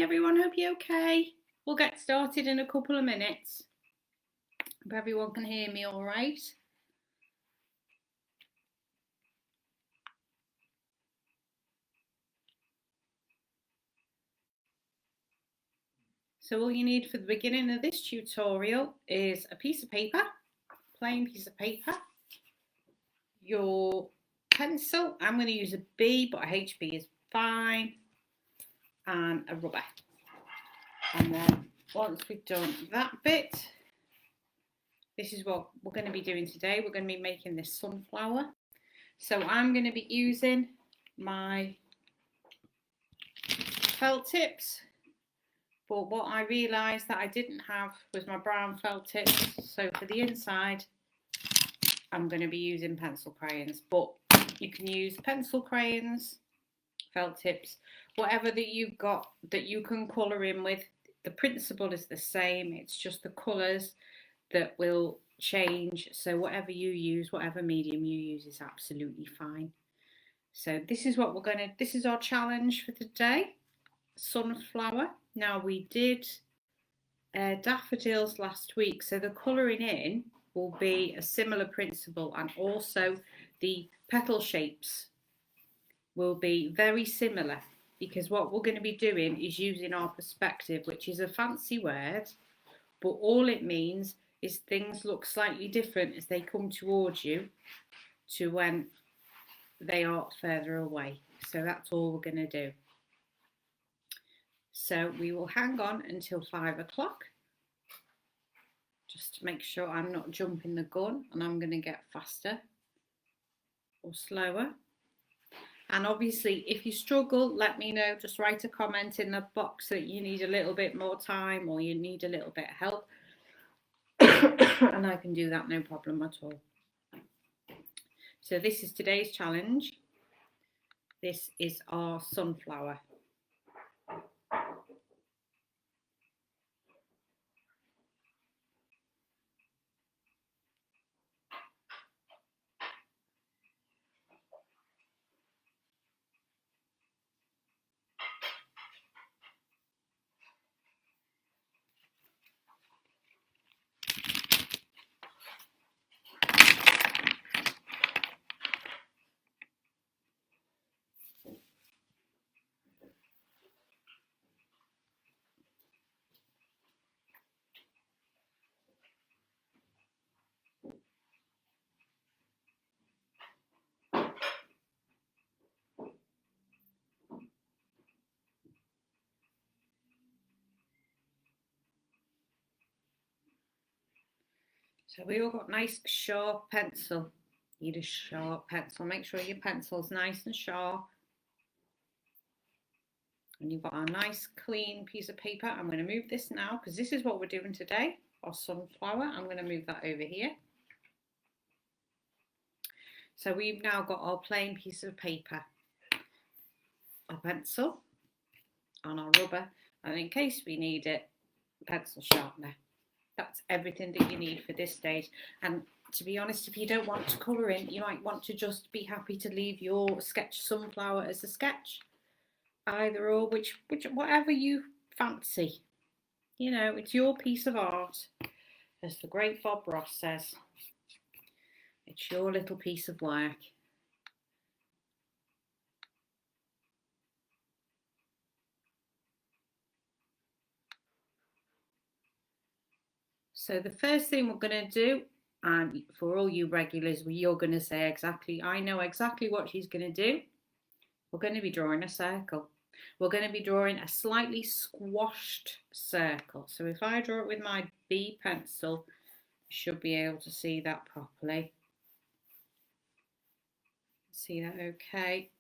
everyone, hope you're okay. We'll get started in a couple of minutes. Hope everyone can hear me all right. So all you need for the beginning of this tutorial is a piece of paper, plain piece of paper, your pencil. I'm going to use a B, but a HB is fine, and a rubber. And then once we've done that bit, this is what we're going to be doing today. We're going to be making this sunflower. So I'm going to be using my felt tips, but what I realised that I didn't have was my brown felt tips. So for the inside, I'm going to be using pencil crayons, but you can use pencil crayons, felt tips, whatever that you've got that you can colour in with. The principle is the same, it's just the colours that will change. So whatever you use, whatever medium you use is absolutely fine. So this is what this is our challenge for today, sunflower. Now we did daffodils last week, so the colouring in will be a similar principle, and also the petal shapes will be very similar, because what we're going to be doing is using our perspective, which is a fancy word, but all it means is things look slightly different as they come towards you to when they are further away. So that's all we're going to do. So we will hang on until 5 o'clock, just to make sure I'm not jumping the gun and I'm going to get faster or slower. And obviously, if you struggle, let me know. Just write a comment in the box that you need a little bit more time or you need a little bit of help. And I can do that, no problem at all. So this is today's challenge. This is our sunflower. So we all got nice sharp pencil. Need a sharp pencil. Make sure your pencil's nice and sharp. And you've got a nice clean piece of paper. I'm going to move this now because this is what we're doing today, our sunflower. I'm going to move that over here. So we've now got our plain piece of paper, our pencil and our rubber, and in case we need it, pencil sharpener. That's everything that you need for this stage. And to be honest, if you don't want to colour in, you might want to just be happy to leave your sketch sunflower as a sketch. Either or, whatever you fancy. You know, it's your piece of art. As the great Bob Ross says, it's your little piece of work. So the first thing we're going to do, and for all you regulars, you're going to say exactly, I know exactly what she's going to do. We're going to be drawing a circle. We're going to be drawing a slightly squashed circle. So if I draw it with my B pencil, you should be able to see that properly. See that okay?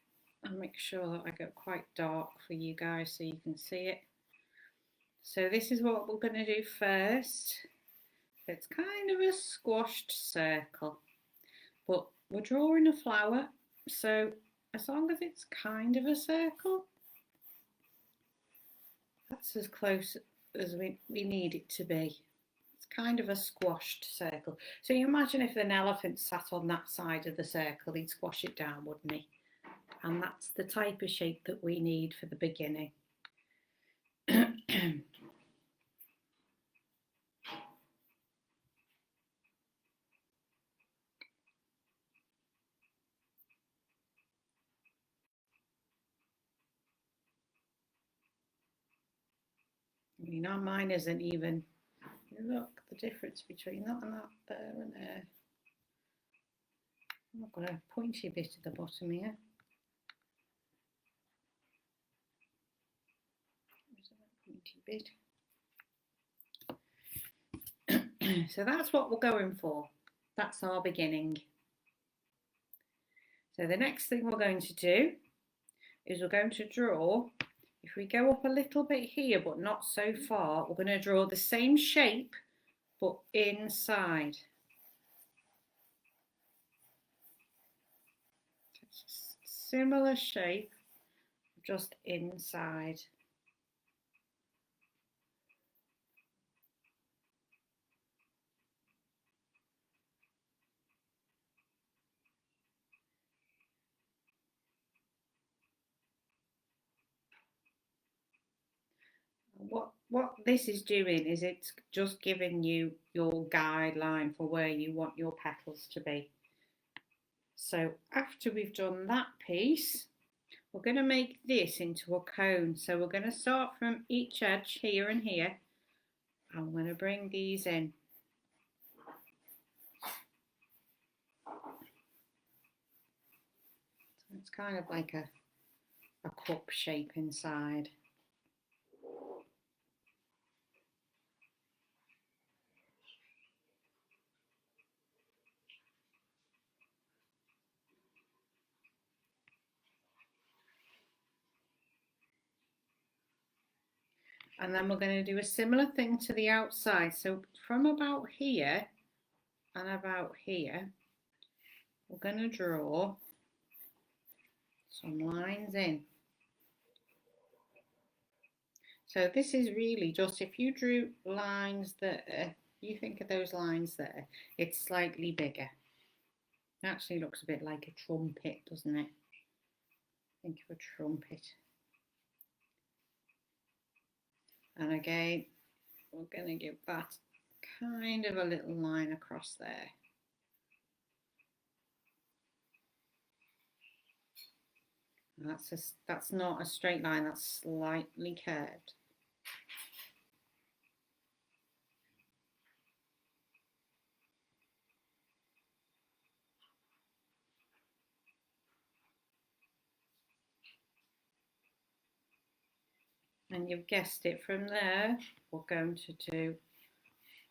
I'll make sure that I go quite dark for you guys so you can see it. So this is what we're going to do first. It's kind of a squashed circle, but we're drawing a flower, so as long as it's kind of a circle, that's as close as we need it to be. It's kind of a squashed circle. So you imagine if an elephant sat on that side of the circle, he'd squash it down, wouldn't he? And that's the type of shape that we need for the beginning. I mean, mine isn't even, look, the difference between that and that there and there. I've got a pointy bit at the bottom here. Pointy bit. So that's what we're going for. That's our beginning. So the next thing we're going to do is we're going to draw, if we go up a little bit here but not so far, we're going to draw the same shape but inside. Similar shape, just inside. What this is doing is it's just giving you your guideline for where you want your petals to be. So after we've done that piece, we're going to make this into a cone. So we're going to start from each edge here and here. I'm going to bring these in. So it's kind of like a cup shape inside. And then we're going to do a similar thing to the outside. So from about here and about here, we're going to draw some lines in. So this is really just, if you drew lines there, you think of those lines there, it's slightly bigger. It actually looks a bit like a trumpet, doesn't it? Think of a trumpet. And again, we're going to give that kind of a little line across there. And that's not a straight line, that's slightly curved. And you've guessed it, from there, we're going to do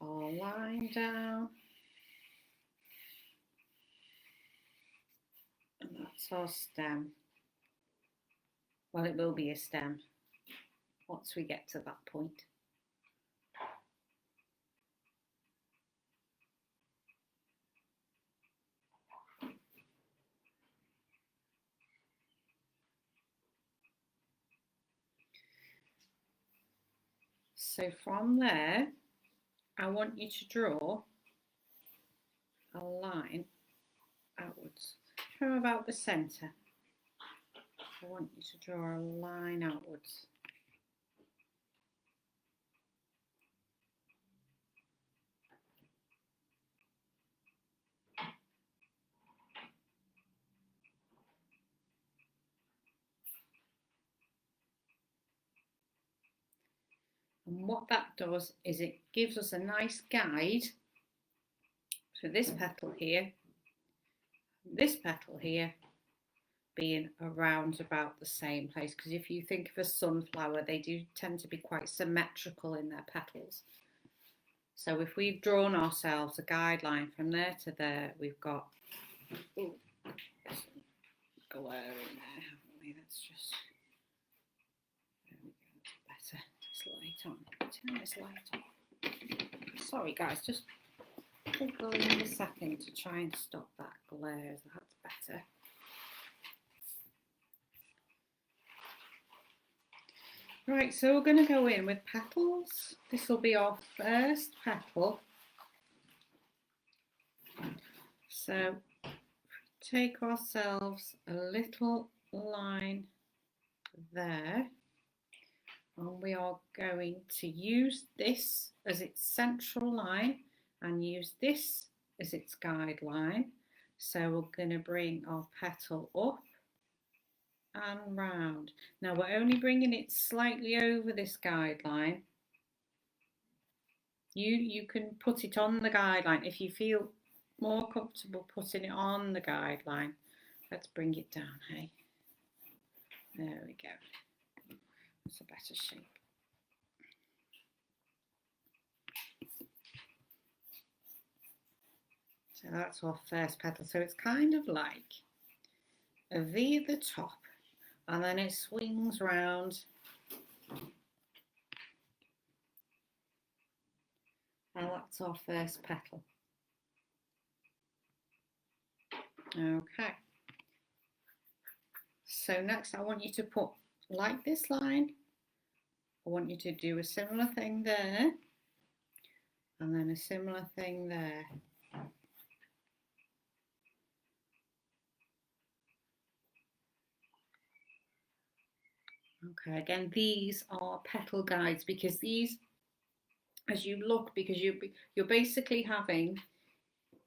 our line down. And that's our stem. Well, it will be a stem once we get to that point. So from there, I want you to draw a line outwards from about the centre. I want you to draw a line outwards. And what that does is it gives us a nice guide for this petal here, this petal here being around about the same place, because if you think of a sunflower, they do tend to be quite symmetrical in their petals. So if we've drawn ourselves a guideline from there to there, we've got glare in there, haven't we? That's just, there we go, that's better. This light on, turn this light on. Sorry guys, just go in a second to try and stop that glare. That's better. Right, so we're going to go in with petals. This will be our first petal. So take ourselves a little line there. And we are going to use this as its central line and use this as its guideline. So we're going to bring our petal up and round. Now we're only bringing it slightly over this guideline. You can put it on the guideline if you feel more comfortable putting it on the guideline. Let's bring it down, hey. There we go. That's a better shape. So that's our first petal. So it's kind of like a V at the top and then it swings round and that's our first petal. Okay. So next I want you to put, like this line, I want you to do a similar thing there and then a similar thing there. Okay, again, these are petal guides because these, as you look, because you're basically having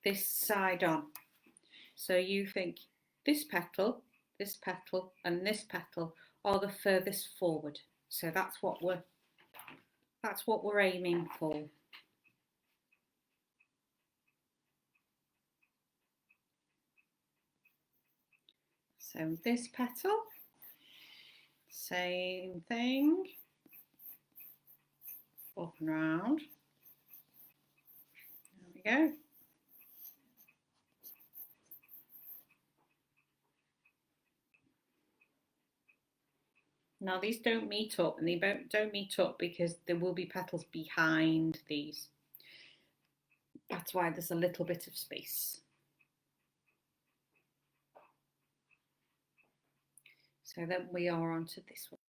this side on. So you think this petal, and this petal are the furthest forward. So that's what we're aiming for. So this petal, same thing, up and round. There we go. Now these don't meet up, and they don't meet up because there will be petals behind these. That's why there's a little bit of space. So then we are onto this one.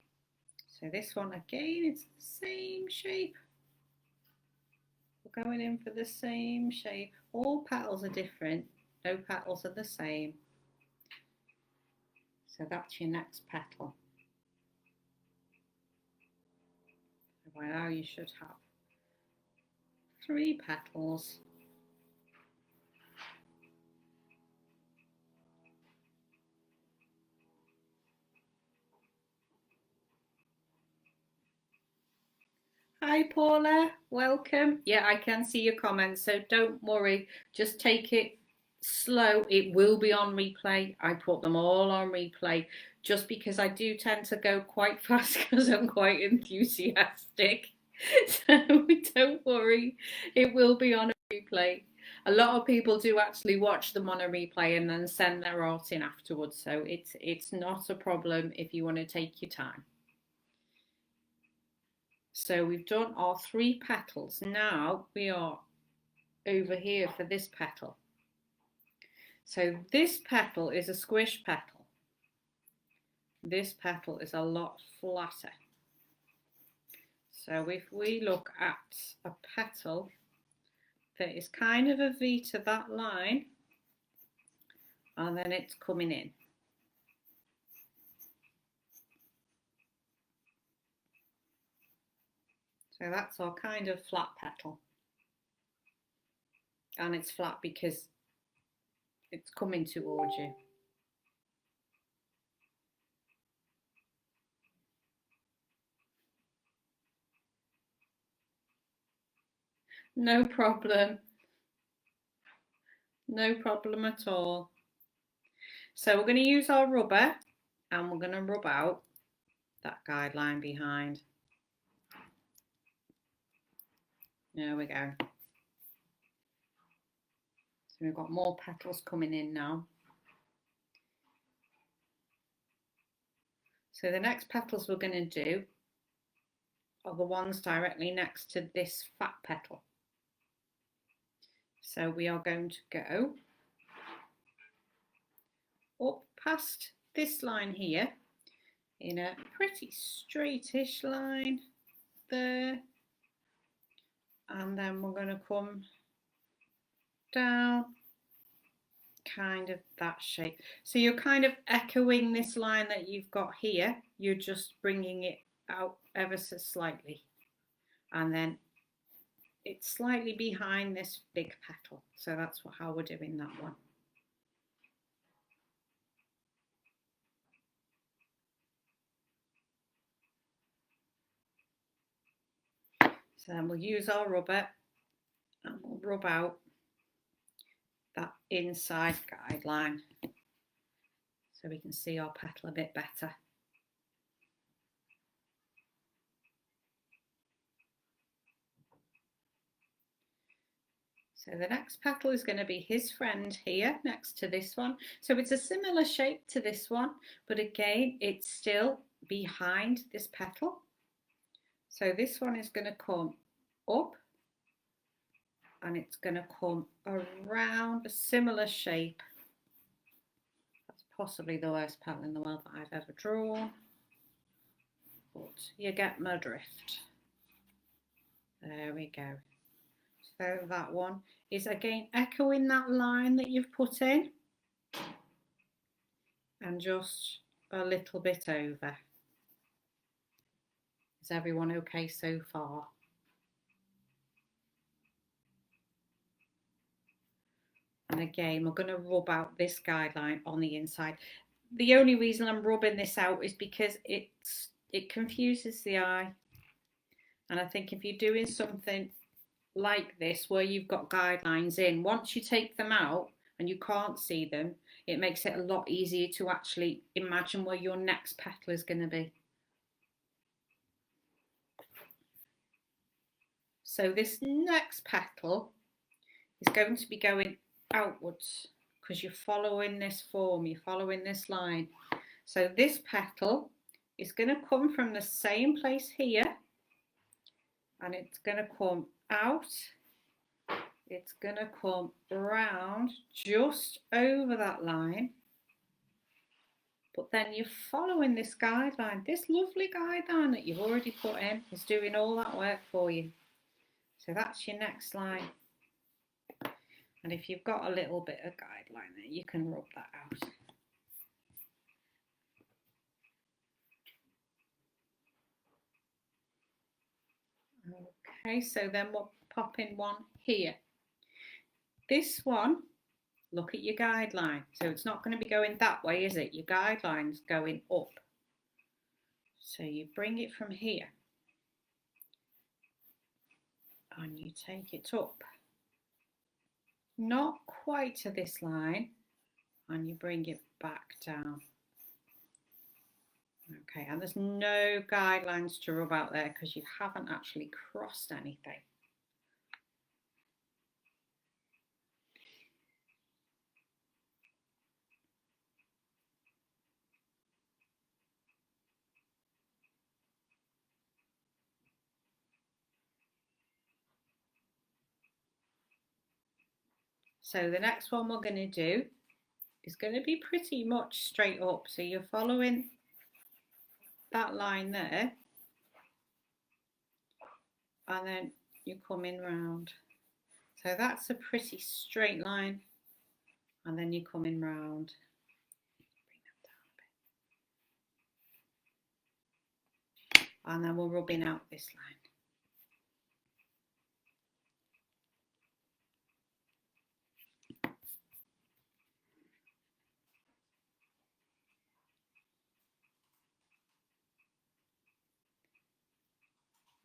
So this one again, it's the same shape. We're going in for the same shape. All petals are different, no petals are the same. So that's your next petal. So by now you should have 3 petals. Hi Paula, welcome. Yeah, I can see your comments, so don't worry, just take it slow. It will be on replay. I put them all on replay just because I do tend to go quite fast because I'm quite enthusiastic. So don't worry, it will be on a replay. A lot of people do actually watch them on a replay and then send their art in afterwards, so it's not a problem if you want to take your time. So we've done our 3 petals. Now we are over here for this petal. So this petal is a squish petal. This petal is a lot flatter. So if we look at a petal that is kind of a V to that line, and then it's coming in. So that's our kind of flat petal. And it's flat because it's coming towards you. No problem. No problem at all. So we're going to use our rubber and we're going to rub out that guideline behind. There we go. So we've got more petals coming in now. So the next petals we're going to do are the ones directly next to this fat petal. So we are going to go up past this line here in a pretty straightish line there, and then we're going to come down kind of that shape. So you're kind of echoing this line that you've got here, you're just bringing it out ever so slightly, and then it's slightly behind this big petal. So that's how we're doing that one. So then we'll use our rubber and we'll rub out that inside guideline so we can see our petal a bit better. So the next petal is going to be his friend here next to this one. So it's a similar shape to this one, but again, it's still behind this petal. So this one is going to come up and it's going to come around a similar shape. That's possibly the worst petal in the world that I've ever drawn, but you get my drift. There we go. So that one is again echoing that line that you've put in and just a little bit over. Is everyone okay so far? And again, we're going to rub out this guideline on the inside. The only reason I'm rubbing this out is because it confuses the eye. And I think if you're doing something like this where you've got guidelines in, once you take them out and you can't see them, it makes it a lot easier to actually imagine where your next petal is going to be. So this next petal is going to be going outwards because you're following this form, you're following this line. So this petal is going to come from the same place here and it's going to come out, it's going to come round just over that line, but then you're following this guideline. This lovely guideline that you've already put in is doing all that work for you. So that's your next line. And if you've got a little bit of guideline there, you can rub that out. Okay, so then we'll pop in one here. This one, look at your guideline. So it's not going to be going that way, is it? Your guideline's going up. So you bring it from here and you take it up. Not quite to this line, and you bring it back down. Okay, and there's no guidelines to rub out there because you haven't actually crossed anything. So the next one we're going to do is going to be pretty much straight up. So you're following that line there and then you're coming round. So that's a pretty straight line and then you're coming round. Bring that down a bit. And then we're rubbing out this line.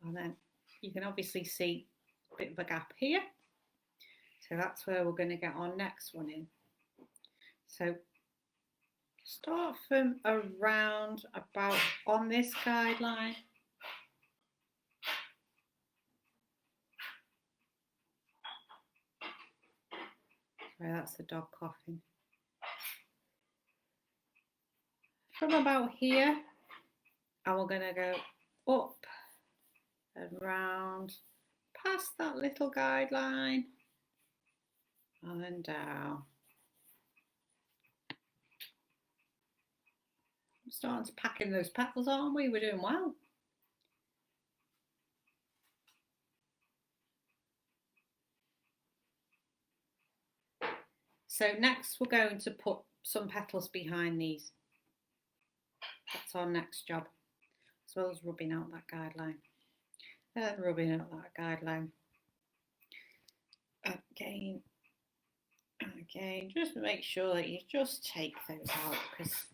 And then you can obviously see a bit of a gap here. So that's where we're going to get our next one in. So start from around about on this guideline. Sorry, that's the dog coughing. From about here, and we're going to go up and round past that little guideline and then down. We're starting to pack in those petals, aren't we? We're doing well. So next we're going to put some petals behind these. That's our next job. as well as rubbing out that guideline. And rubbing out that guideline. Again, and again, just make sure that you just take those out, because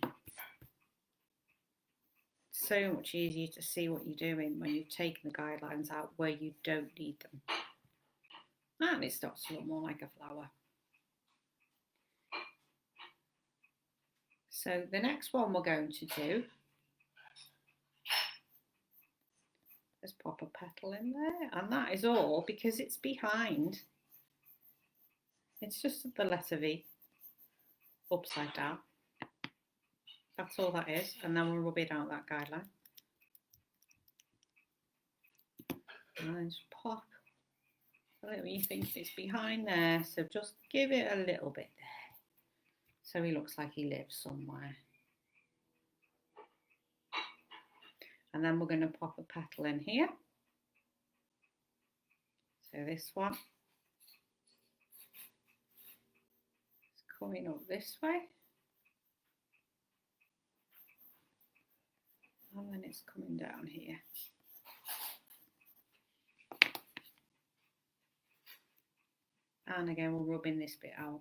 it's so much easier to see what you're doing when you've taken the guidelines out where you don't need them. And it starts to look more like a flower. So the next one we're going to do, let's pop a petal in there, and that is all because it's behind. It's just the letter V upside down. That's all that is, and then we'll rub it out that guideline. And then just pop a little, you think it's behind there, so just give it a little bit there. So he looks like he lives somewhere. And then we're going to pop a petal in here. So this one is coming up this way. And then it's coming down here. And again, we're rubbing this bit out.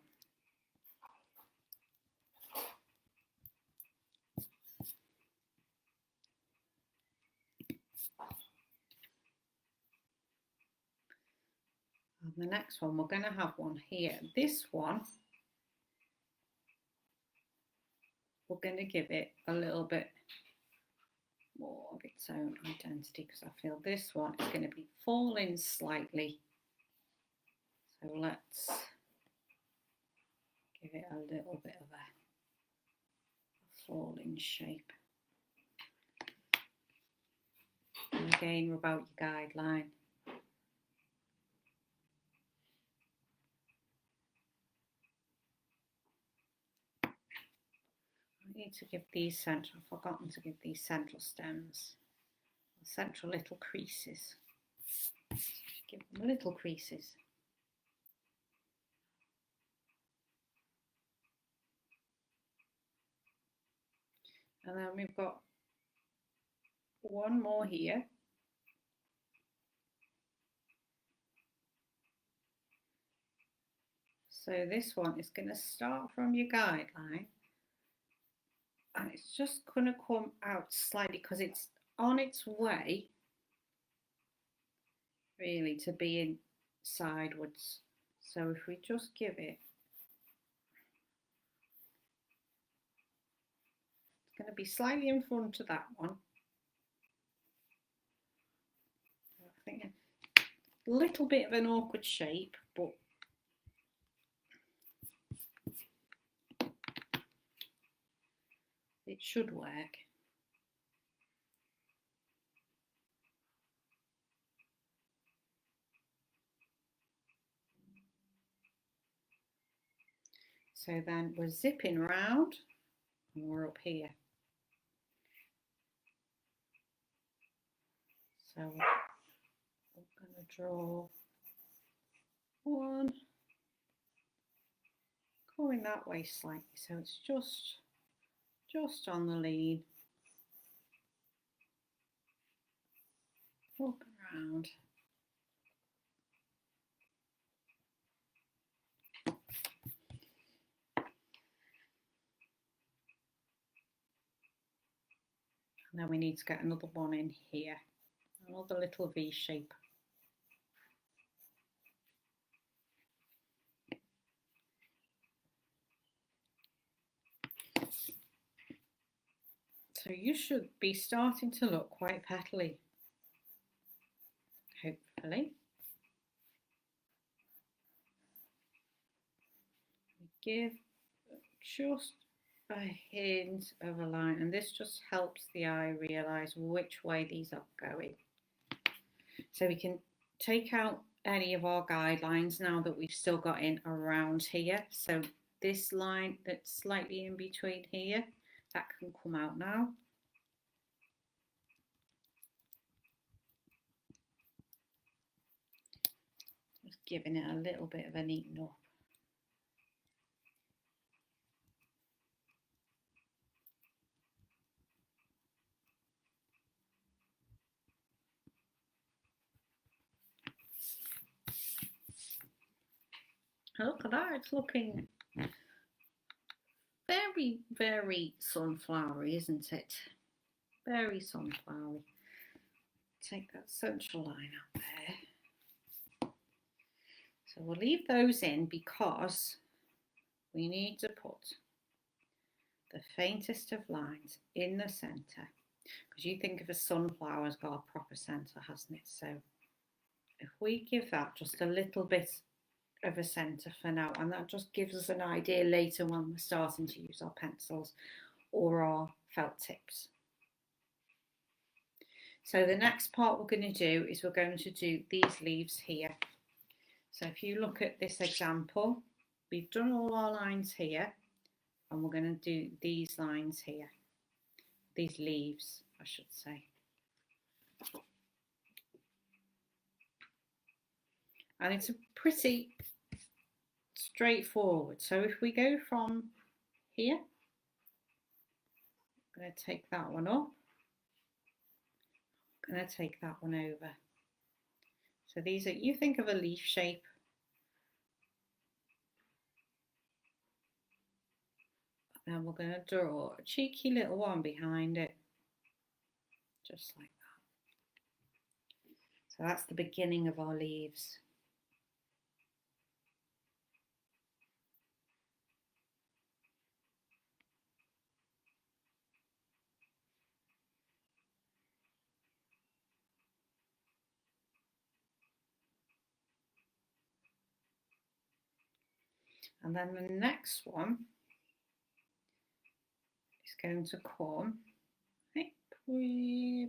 And the next one, we're going to have one here. This one, we're going to give it a little bit more of its own identity, because I feel this one is going to be falling slightly. So let's give it a little bit of a falling shape. And again, rub out your guideline. I need to give these central, I've forgotten to give these central stems, central little creases. Give them little creases. And then we've got one more here. So this one is going to start from your guideline, and it's just going to come out slightly because it's on its way really to being sidewards. So if we just give it, it's going to be slightly in front of that one. I think a little bit of an awkward shape, but it should work. So then we're zipping round and we're up here. So we're going to draw one, going that way slightly, so it's just on the lean, up and round. And then we need to get another one in here, another little V shape. So you should be starting to look quite petally, hopefully. Give just a hint of a line, and this just helps the eye realise which way these are going. So we can take out any of our guidelines now that we've still got in around here. So this line that's slightly in between here, that can come out now. Just giving it a little bit of a neaten up. Look at that, it's looking very, very sunflowery, isn't it? Very sunflowery. Take that central line up there. So we'll leave those in because we need to put the faintest of lines in the centre, because you think of a sunflower's got a proper centre, hasn't it? So if we give that just a little bit of a centre for now, and that just gives us an idea later when we're starting to use our pencils or our felt tips. So the next part we're going to do is we're going to do these leaves here. So if you look at this example, we've done all our lines here, and we're going to do these lines here, these leaves I should say. And it's a pretty straightforward. So if we go from here, I'm going to take that one up, I'm going to take that one over. So these are, you think of a leaf shape. And we're going to draw a cheeky little one behind it, just like that. So that's the beginning of our leaves. And then the next one is going to come,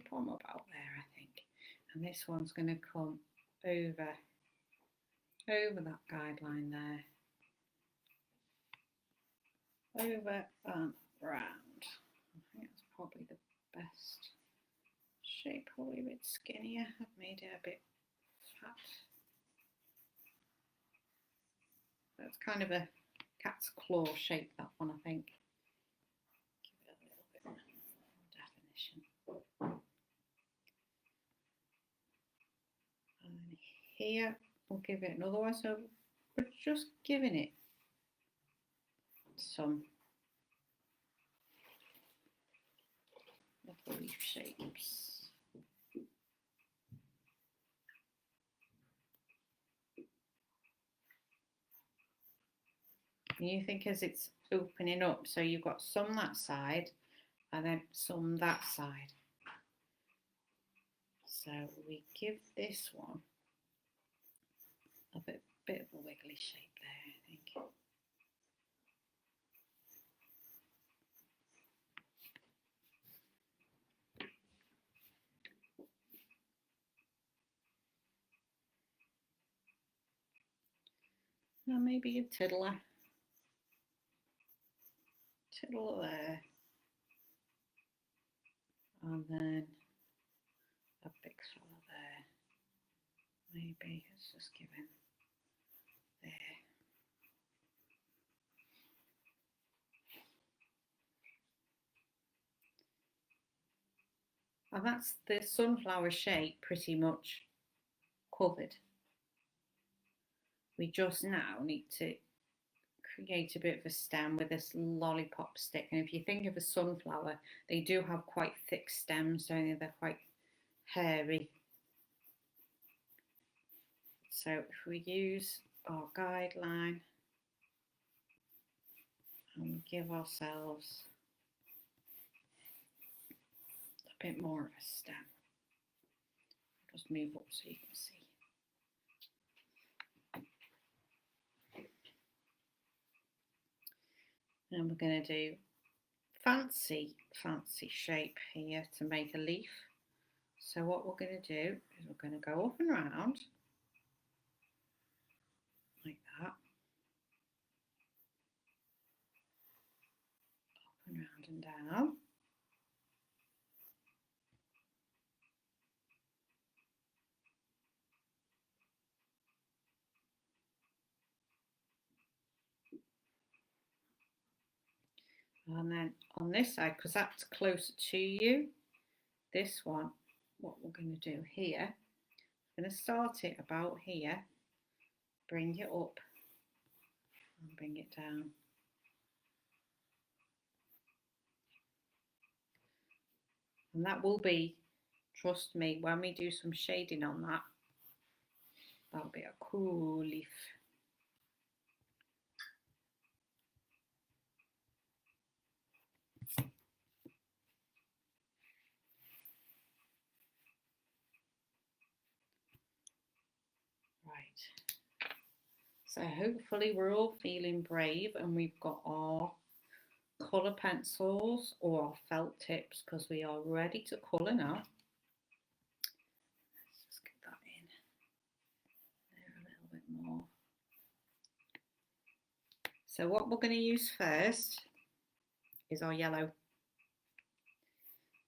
from about there, I think. And this one's going to come over that guideline there, over and round. I think that's probably the best shape, probably a bit skinnier. I've made it a bit fat. That's kind of a cat's claw shape, that one, I think. Give it a little bit more definition. And here we'll give it another one. So we're just giving it some little leaf shapes. And you think as it's opening up, so you've got some that side and then some that side. So we give this one a bit of a wiggly shape there, I think. Now maybe a tiddler there, and then a big fella there. Maybe it's just given there. And that's the sunflower shape pretty much covered. We just now need to create a bit of a stem with this lollipop stick. And if you think of a sunflower, they do have quite thick stems, don't they? They're quite hairy. So if we use our guideline and give ourselves a bit more of a stem, just move up so you can see. And we're going to do fancy shape here to make a leaf. So what we're going to do is we're going to go up and round like that, up and round and down. And then on this side, because that's closer to you, this one, what we're going to do here, I'm going to start it about here, bring it up and bring it down. And that will be, trust me, when we do some shading on that, that'll be a cool leaf. Right. So hopefully we're all feeling brave and we've got our colour pencils or our felt tips because we are ready to colour now. Let's just get that in there a little bit more. So what we're going to use first is our yellow.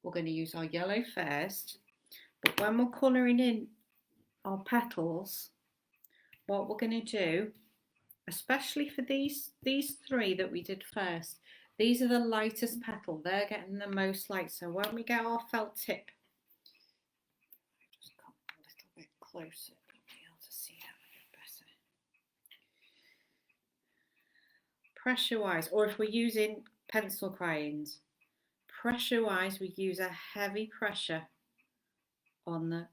We're going to use our yellow first, but when we're colouring in our petals, what we're going to do, especially for these three that we did first, these are the lightest petal, they're getting the most light. So when we get our felt tip, just come a little bit closer, you'll be able to see that a bit better. Pressure wise, or if we're using pencil crayons, pressure wise we use a heavy pressure on the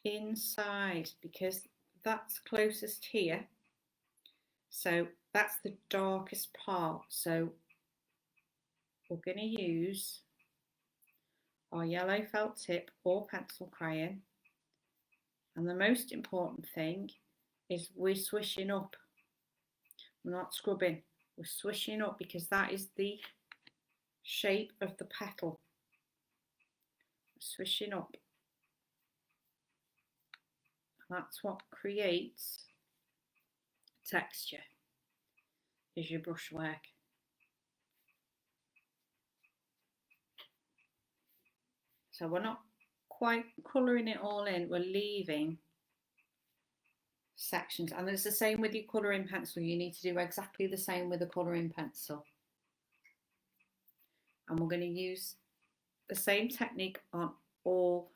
inside because that's closest here, so that's the darkest part. So we're going to use our yellow felt tip or pencil crayon, and the most important thing is we're swishing up, we're not scrubbing, we're swishing up because that is the shape of the petal. Swishing up, that's what creates texture, is your brushwork. So we're not quite colouring it all in, we're leaving sections, and it's the same with your colouring pencil. You need to do exactly the same with a colouring pencil, and we're going to use the same technique on all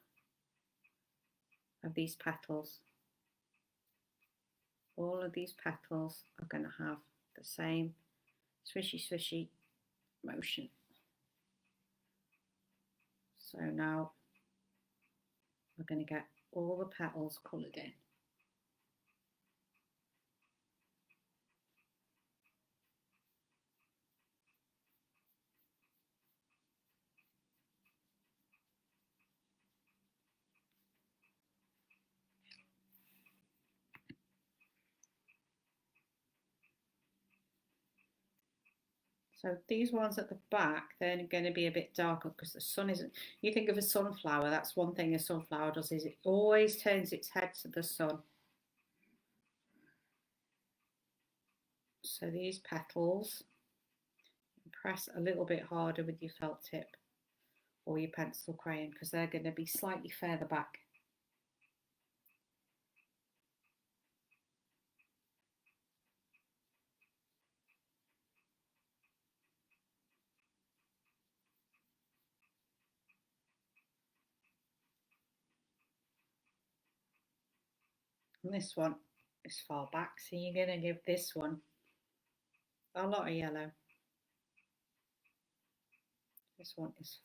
of these petals. All of these petals are going to have the same swishy swishy motion. So now we're going to get all the petals coloured in. So these ones at the back, they're going to be a bit darker because the sun isn't, you think of a sunflower, that's one thing a sunflower does, is it always turns its head to the sun. So these petals, press a little bit harder with your felt tip or your pencil crayon because they're going to be slightly further back. And this one is far back, so you're going to give this one a lot of yellow. This one is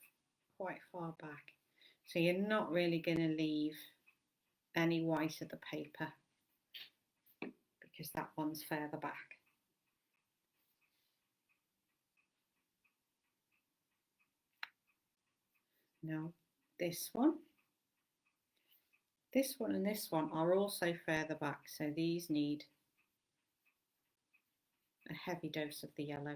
quite far back, so you're not really going to leave any white of the paper because that one's further back. Now this one and this one are also further back, so these need a heavy dose of the yellow.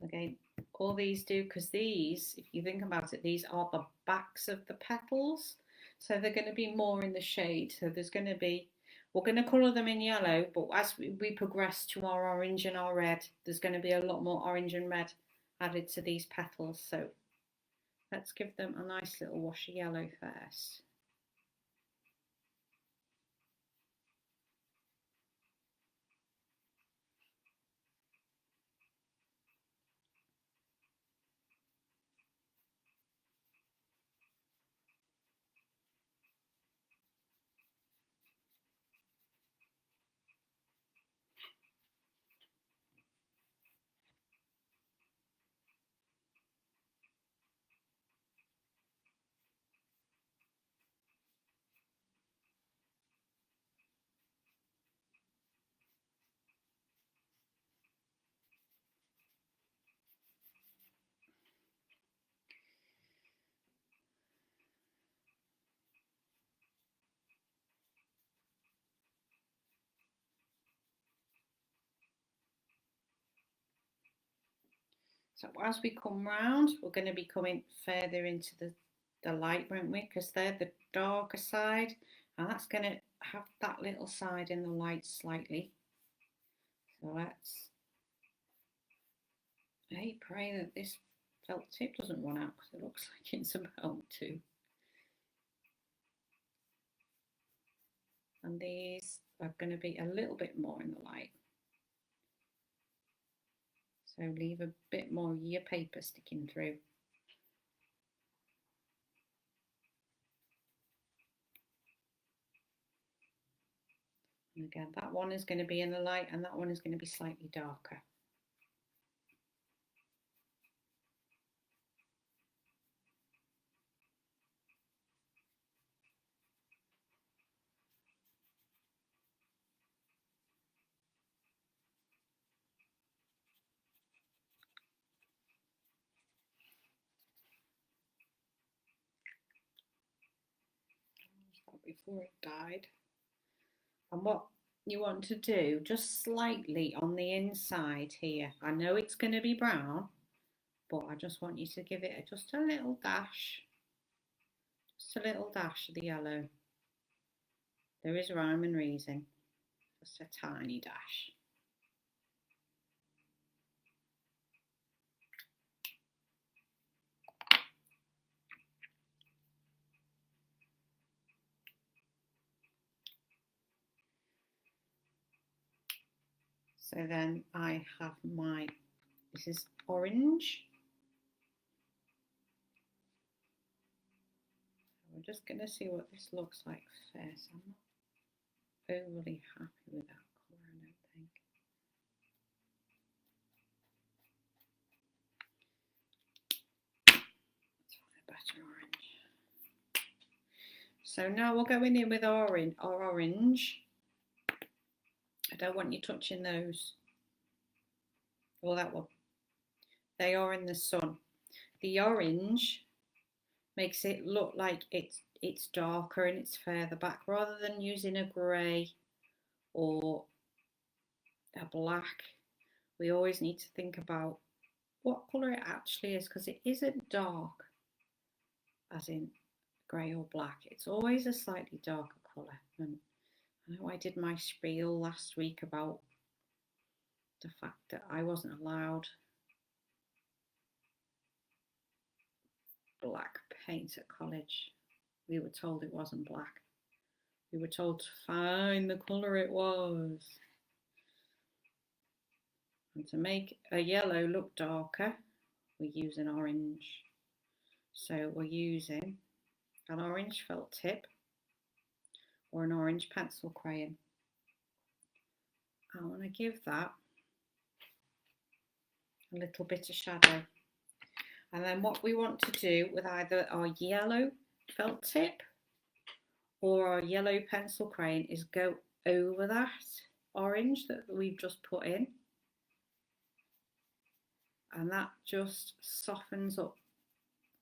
Again, all these do, because these, if you think about it, these are the backs of the petals, so they're going to be more in the shade. So there's going to be, we're going to colour them in yellow, but as we progress to our orange and our red, there's going to be a lot more orange and red added to these petals. So let's give them a nice little wash of yellow first. So as we come round, we're going to be coming further into the light, won't we? Because they're the darker side, and that's going to have that little side in the light slightly. So let's pray that this felt tip doesn't run out, because it looks like it's about to. And these are going to be a little bit more in the light. So leave a bit more of your paper sticking through. And again, that one is going to be in the light and that one is going to be slightly darker. Before it died. And what you want to do, just slightly on the inside here, I know it's going to be brown, but I just want you to give it just a little dash, of the yellow. There is rhyme and reason, just a tiny dash. So then I have this is orange. We're just going to see what this looks like first. I'm not overly happy with that colour, I don't think. Let's find a better orange. So now we're going in with our orange. I don't want you touching those. Or that one. They are in the sun. The orange makes it look like it's darker and it's further back, rather than using a grey or a black. We always need to think about what colour it actually is, because it isn't dark as in grey or black. It's always a slightly darker colour. And I know I did my spiel last week about the fact that I wasn't allowed black paint at college. We were told it wasn't black. We were told to find the colour it was. And to make a yellow look darker, we use an orange. So we're using an orange felt tip or an orange pencil crayon. I want to give that a little bit of shadow. And then what we want to do with either our yellow felt tip or our yellow pencil crayon is go over that orange that we've just put in. And that just softens up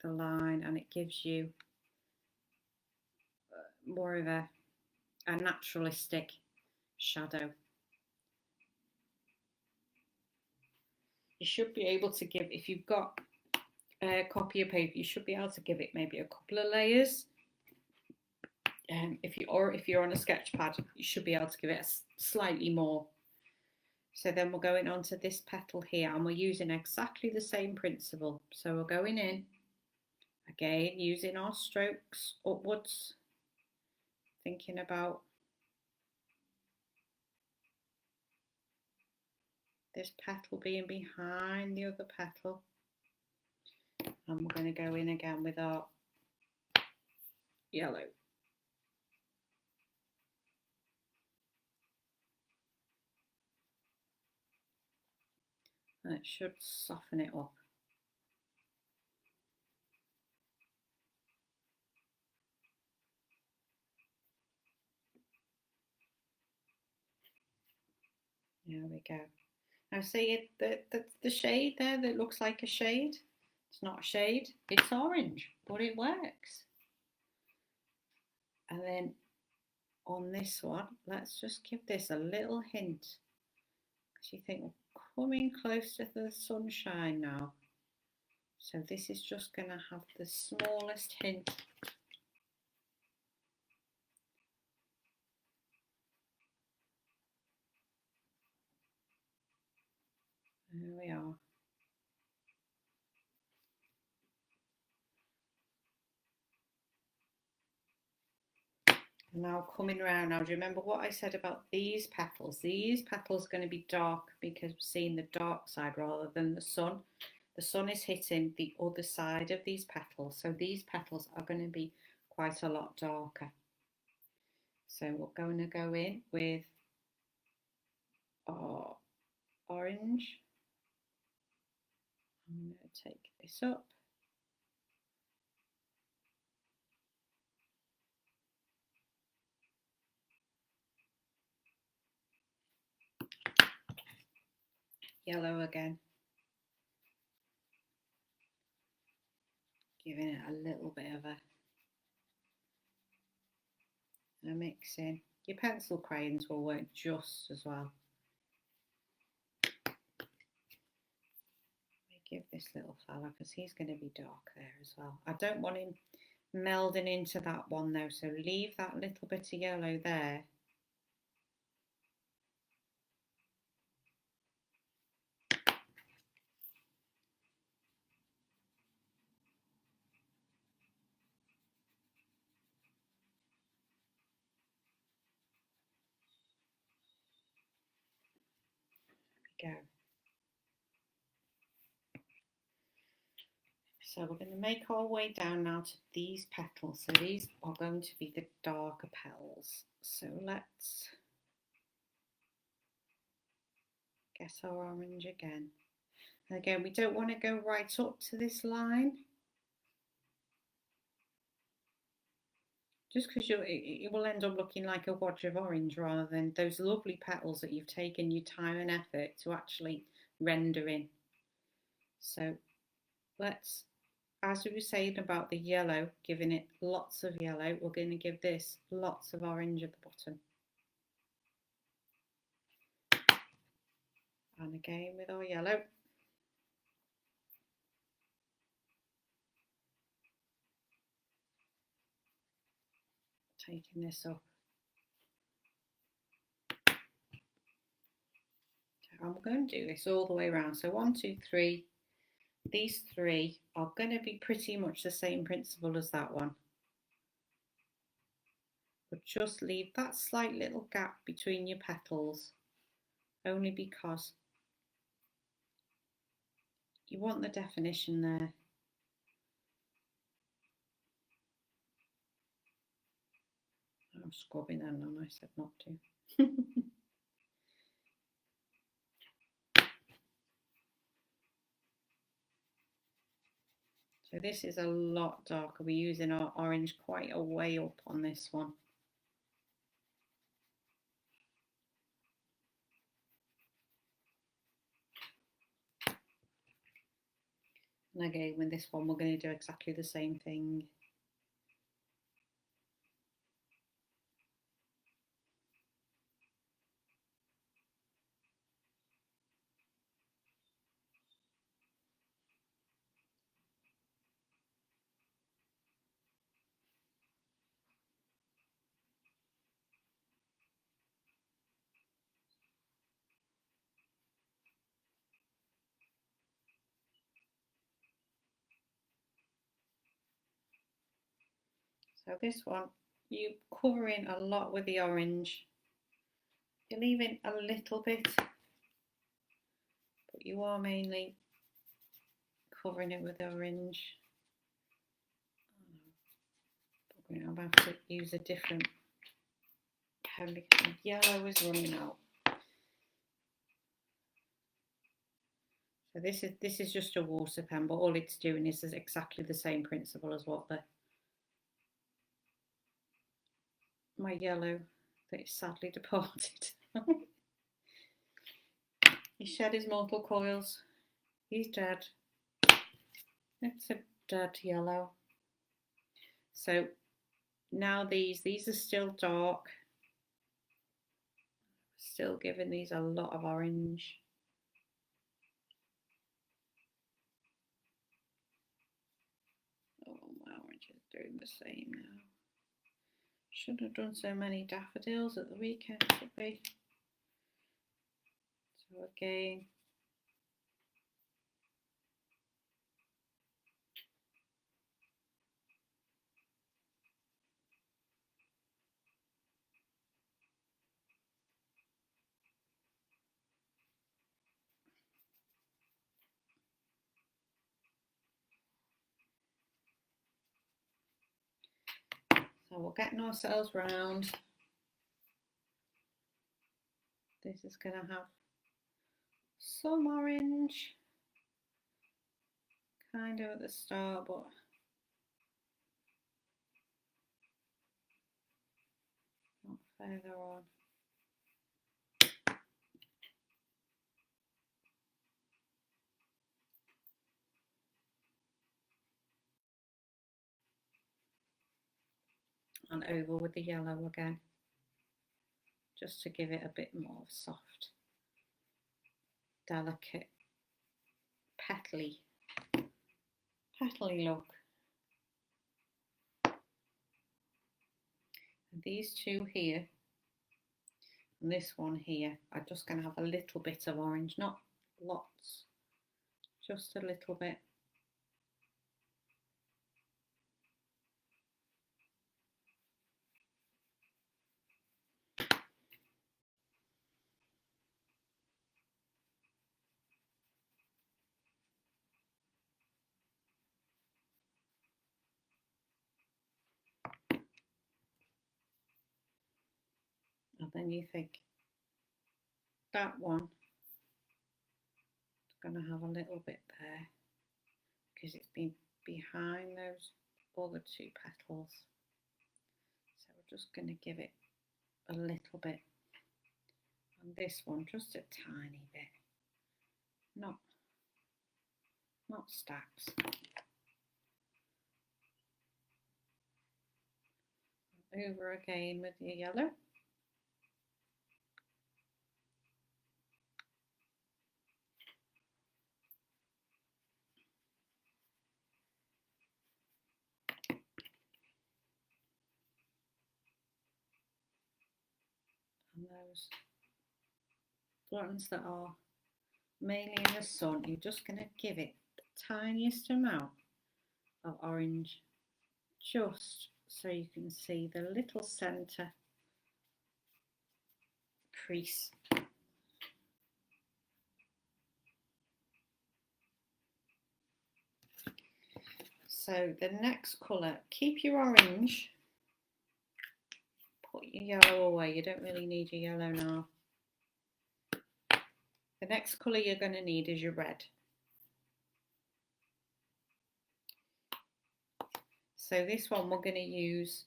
the line and it gives you more of a naturalistic shadow. You should be able to give, if you've got a copy of paper, you should be able to give it maybe a couple of layers. If you're on a sketch pad, you should be able to give it slightly more. So then we're going on to this petal here, and we're using exactly the same principle. So we're going in again using our strokes upwards, thinking about this petal being behind the other petal. And we're going to go in again with our yellow. And it should soften it up. There we go. Now see the shade there that looks like a shade? It's not a shade, it's orange, but it works. And then on this one, let's just give this a little hint, because you think we're coming close to the sunshine now. So this is just going to have the smallest hint. There we are. Now coming around, now do you remember what I said about these petals? These petals are going to be dark because we're seeing the dark side rather than the sun. The sun is hitting the other side of these petals, so these petals are going to be quite a lot darker. So we're going to go in with our orange. I'm going to take this up. Yellow again. Giving it a little bit of a mix in. Your pencil crayons will work just as well. Give this little fella because he's going to be dark there as well. I don't want him melding into that one though, so leave that little bit of yellow there. There we go. So we're going to make our way down now to these petals. So these are going to be the darker petals. So let's get our orange again. And again, we don't want to go right up to this line. Just because it will end up looking like a wodge of orange rather than those lovely petals that you've taken your time and effort to actually render in. So let's, as we were saying about the yellow, giving it lots of yellow, we're going to give this lots of orange at the bottom. And again with our yellow. Taking this up. I'm going to do this all the way around. So 1, 2, 3. These three are going to be pretty much the same principle as that one. But just leave that slight little gap between your petals, only because you want the definition there. I'm scrubbing them and I said not to. So this is a lot darker. We're using our orange quite a way up on this one. And again, with this one, we're going to do exactly the same thing. So this one, you're covering a lot with the orange. You're leaving a little bit, but you are mainly covering it with orange. I'm about to use a different pen because the yellow is running out. So this is just a water pen, but all it's doing is exactly the same principle as what my yellow that is sadly departed. He shed his mortal coils. He's dead. It's a dead yellow. So now these are still dark. Still giving these a lot of orange. doing the same now. Shouldn't have done so many daffodils at the weekend, should we? So again, so we're getting ourselves round. This is going to have some orange kind of at the start, but not further on. And over with the yellow again, just to give it a bit more soft, delicate, petally look. And these two here and this one here are just going to have a little bit of orange, not lots, just a little bit. And then you think that one is going to have a little bit there because it's been behind those other two petals. So we're just going to give it a little bit. And this one just a tiny bit, not stacks. Over again with the yellow. And those ones that are mainly in the sun, you're just going to give it the tiniest amount of orange, just so you can see the little centre crease. So the next colour, keep your orange, put your yellow away, you don't really need your yellow now. The next colour you're going to need is your red. So this one we're going to use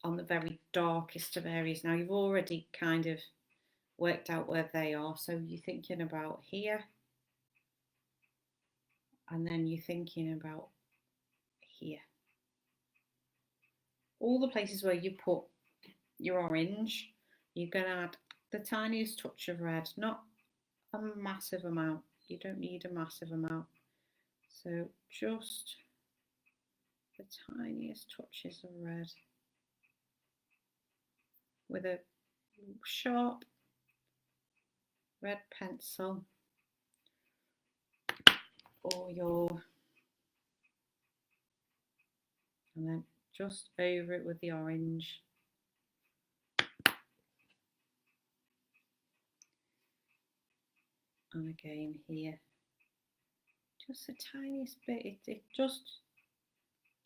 on the very darkest of areas. Now you've already kind of worked out where they are, so you're thinking about here, and then you're thinking about here. All the places where you put your orange, you're going to add the tiniest touch of red, not a massive amount. You don't need a massive amount. So just the tiniest touches of red with a sharp red pencil, or and then just over it with the orange. And again here, just the tiniest bit, it just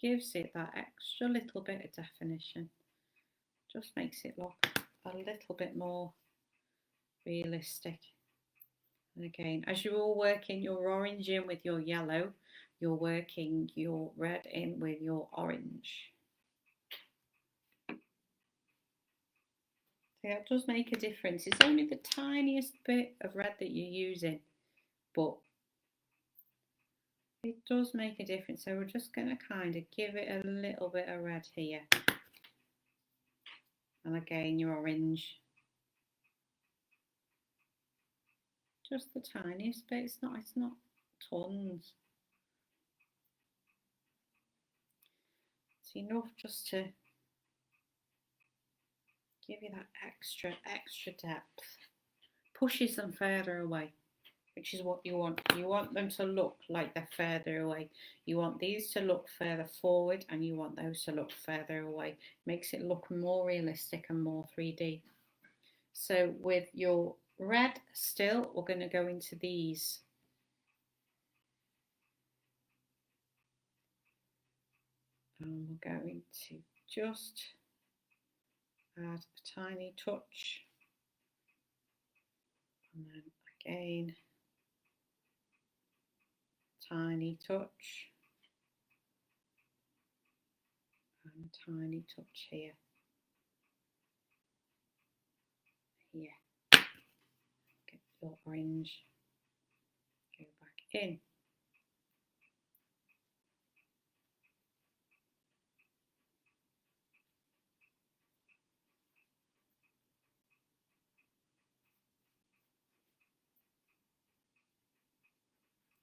gives it that extra little bit of definition, just makes it look a little bit more realistic. And again, as you're all working your orange in with your yellow, you're working your red in with your orange. So that does make a difference. It's only the tiniest bit of red that you're using, but it does make a difference. So we're just going to kind of give it a little bit of red here. And again, your orange. Just the tiniest bit, it's not tons. So enough just to give you that extra depth. Pushes them further away, which is what you want. You want them to look like they're further away. You want these to look further forward and you want those to look further away. Makes it look more realistic and more 3D. So with your red still, we're going to go into these. And we're going to just add a tiny touch. And then again, tiny touch. And a tiny touch here. Here. Get your orange. Go back in.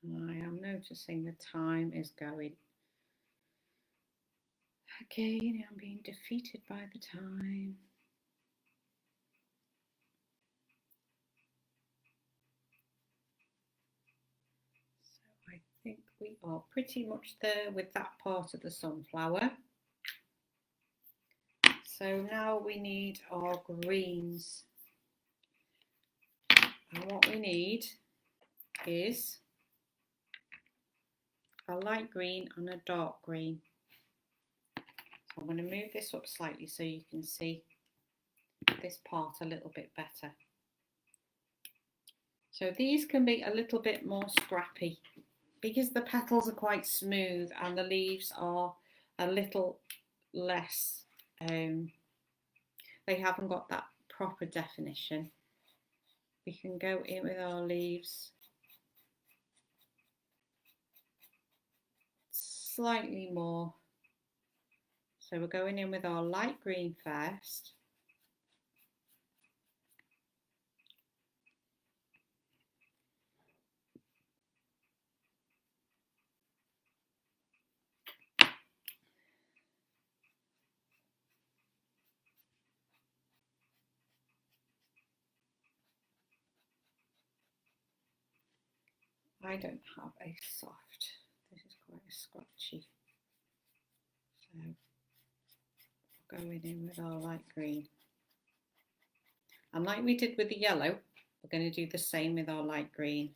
I am noticing the time is going. Again, I'm being defeated by the time. So I think we are pretty much there with that part of the sunflower. So now we need our greens. And what we need is a light green and a dark green. So I'm going to move this up slightly so you can see this part a little bit better. So these can be a little bit more scrappy because the petals are quite smooth and the leaves are a little less, they haven't got that proper definition. We can go in with our leaves slightly more. So we're going in with our light green first. I don't have a soft, this is quite a scratchy. So going in with our light green. And like we did with the yellow, we're going to do the same with our light green.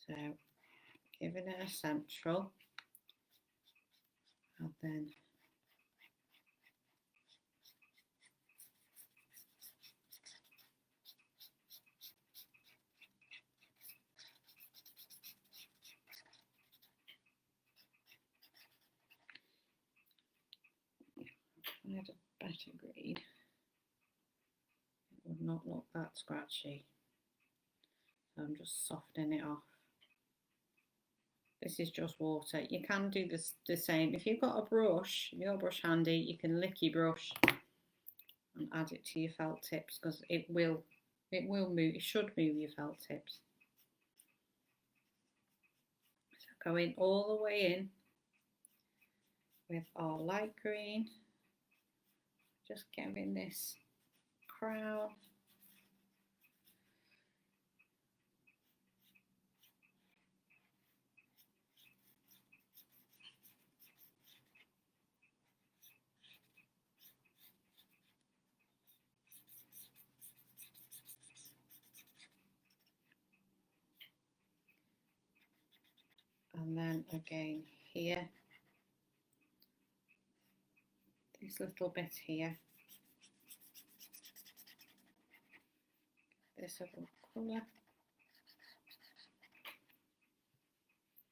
So giving it a central and then if I had a better green, it would not look that scratchy. So I'm just softening it off. This is just water. You can do this the same. If you've got a brush, your brush handy, you can lick your brush and add it to your felt tips because it will move. It should move your felt tips. So going all the way in with our light green, just giving this crown. And then again here, this little bit here, this little colour,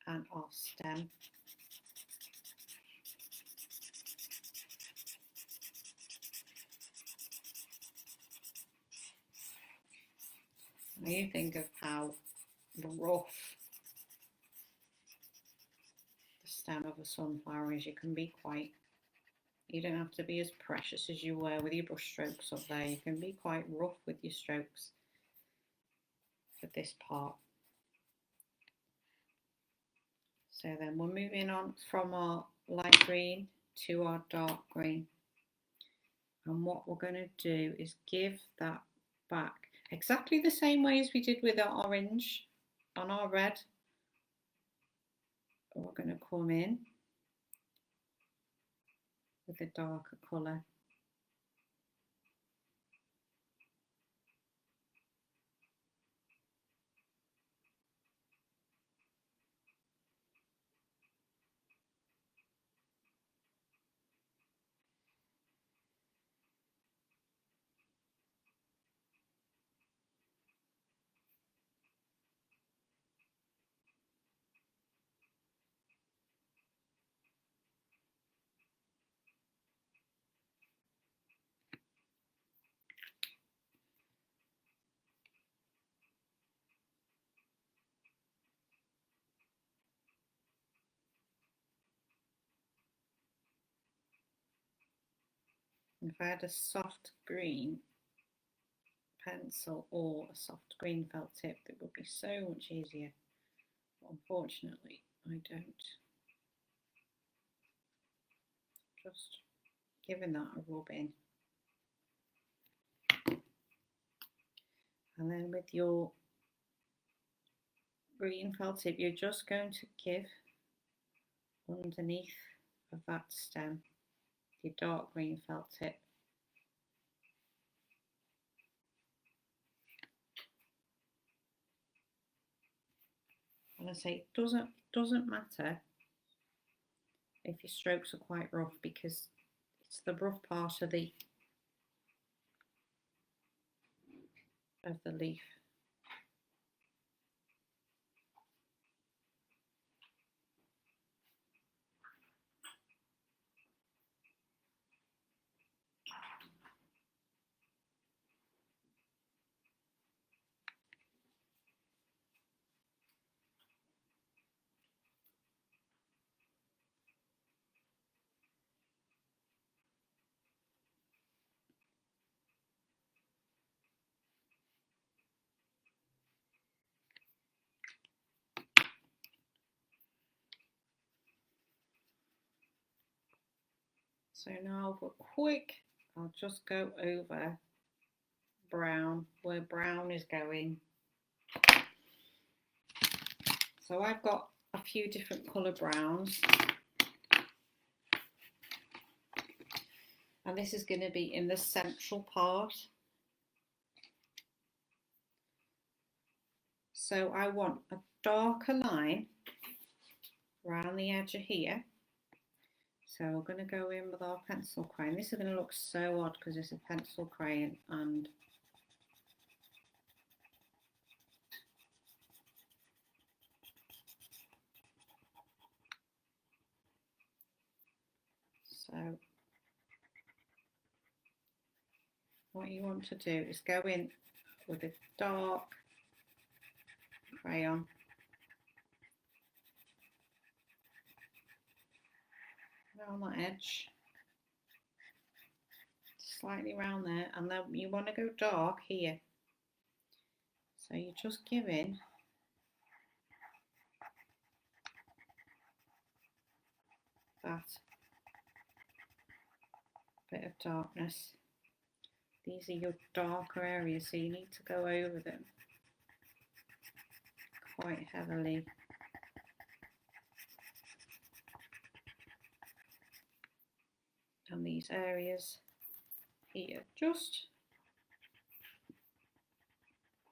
and our stem. Now you think of how rough the stem of a sunflower is. You can be quite, you don't have to be as precious as you were with your brush strokes up there. You can be quite rough with your strokes for this part. So then we're moving on from our light green to our dark green. And what we're going to do is give that back exactly the same way as we did with our orange on our red. We're going to come in with a darker colour. If I had a soft green pencil or a soft green felt tip, it would be so much easier. But unfortunately, I don't. Just giving that a rub in. And then with your green felt tip, you're just going to give underneath of that stem your dark green felt tip. And I say it doesn't matter if your strokes are quite rough, because it's the rough part of the leaf. So now for quick, I'll just go over brown, where brown is going. So I've got a few different colour browns. And this is going to be in the central part. So I want a darker line around the edge of here. So we're going to go in with our pencil crayon. This is going to look so odd because it's a pencil crayon and so what you want to do is go in with a dark crayon around that edge, slightly around there, and then you want to go dark here. So you just give in that bit of darkness. These are your darker areas, so you need to go over them quite heavily. And these areas here, just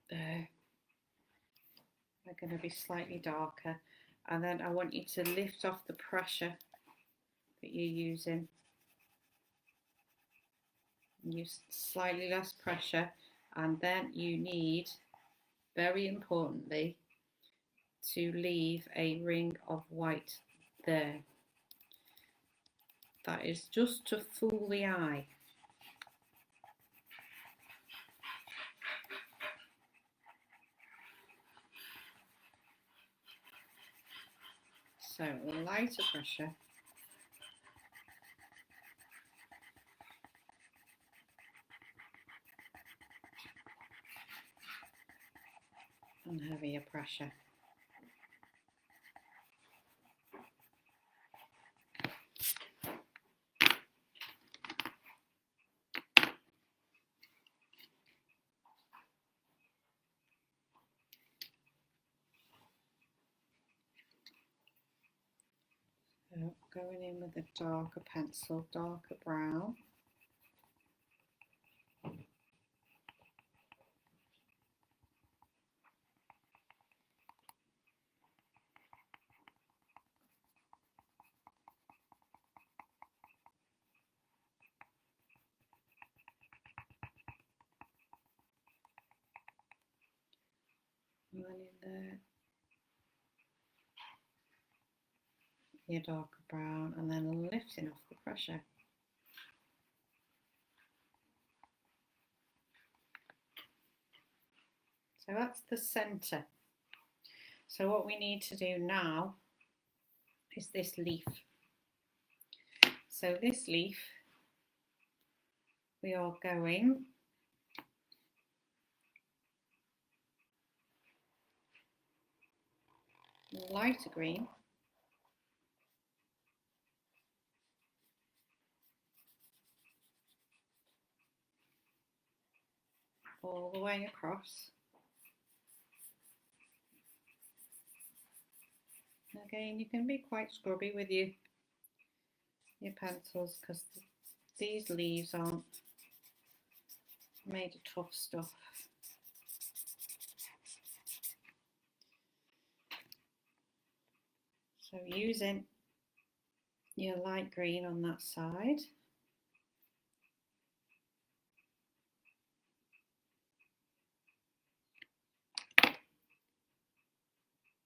there, are going to be slightly darker. And then I want you to lift off the pressure that you're using. Use slightly less pressure, and then you need, very importantly, to leave a ring of white there. That is just to fool the eye. So lighter pressure. And heavier pressure. going in with a darker pencil, darker brown. And then in there, your darker brown, and then lifting off the pressure. So that's the centre. So what we need to do now is this leaf. So this leaf, we are going lighter green all the way across. Again, you can be quite scrubby with your pencils because these leaves aren't made of tough stuff. So using your light green on that side.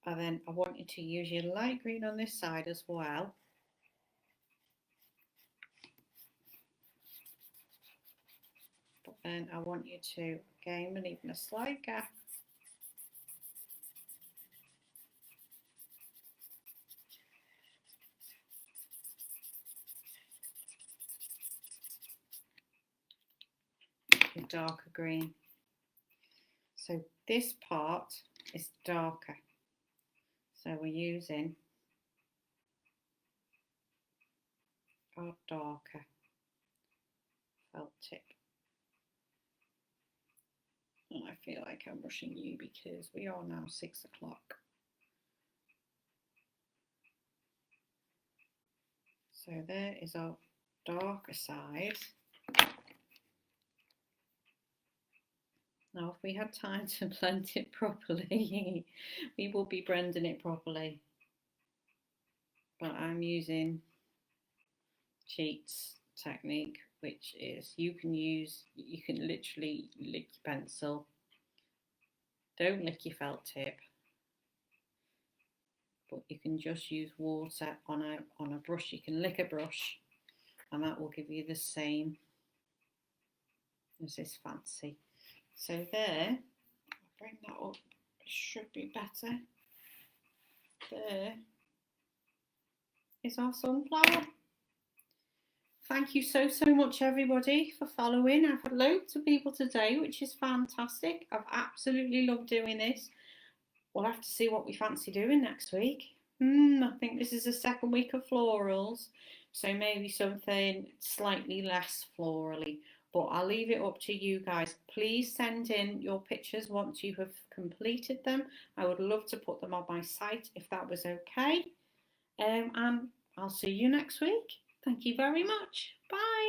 And then I want you to use your light green on this side as well. But then I want you to, again, leaving a slight gap. Your darker green. So this part is darker. So we're using our darker felt tip. And I feel like I'm rushing you because we are now 6 o'clock. So there is our darker side. Now, if we had time to blend it properly, we will be blending it properly. But I'm using Cheat's technique, which is you can literally lick your pencil. Don't lick your felt tip. But you can just use water on a brush. You can lick a brush and that will give you the same as this fancy. So there, I'll bring that up, it should be better. There is our sunflower. Thank you so much everybody for following. I've had loads of people today, which is fantastic. I've absolutely loved doing this. We'll have to see what we fancy doing next week. I think this is the second week of florals, so maybe something slightly less florally. But I'll leave it up to you guys. Please send in your pictures once you have completed them. I would love to put them on my site if that was okay. And I'll see you next week. Thank you very much. Bye.